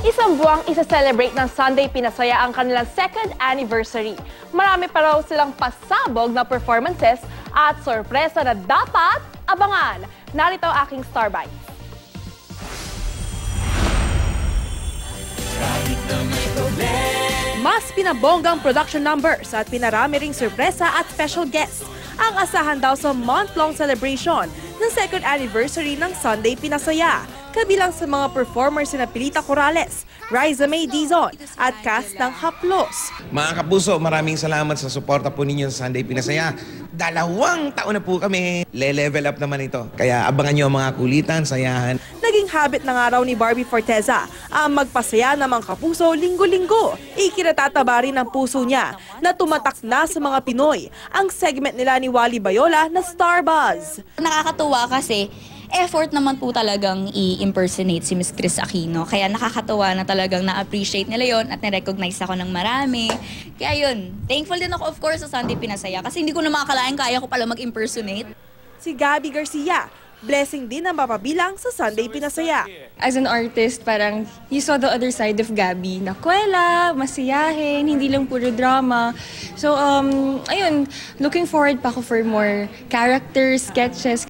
Isang buwang isa-celebrate ng Sunday Pinasaya ang kanilang second anniversary. Marami pa raw silang pasabog na performances at sorpresa na dapat abangan. Narito ang aking Star Bites. Mas pinabonggang production numbers at pinarami ring sorpresa at special guests ang asahan daw sa month-long celebration ng second anniversary ng Sunday Pinasaya. Kabilang sa mga performers na Pilita Corrales, Riza May Dizon at cast ng Haplos. Mga kapuso, maraming salamat sa suporta po ninyo sa Sunday Pinasaya. 2 taon na po kami. Le-level up naman ito. Kaya abangan nyo ang mga kulitan, sayahan. Naging habit na nga raw ni Barbie Forteza ang magpasaya ng mga kapuso linggo-linggo. Ikinatataba rin ng puso niya na tumatak na sa mga Pinoy ang segment nila ni Wally Bayola na Star Buzz. Nakakatuwa kasi effort naman po talagang i-impersonate si Miss Kris Aquino. Kaya nakakatuwa na talagang na-appreciate nila yon at na-recognize ako ng marami. Kaya yun, thankful din ako of course sa Sunday Pinasaya kasi hindi ko na makakalain kaya ko pala mag-impersonate. Si Gabby Garcia, blessing din ang mapabilang sa Sunday Pinasaya. As an artist, parang you saw the other side of Gabby. Nakwela, masiyahin, hindi lang puro drama. So, ayun, looking forward pa ako for more characters, sketches.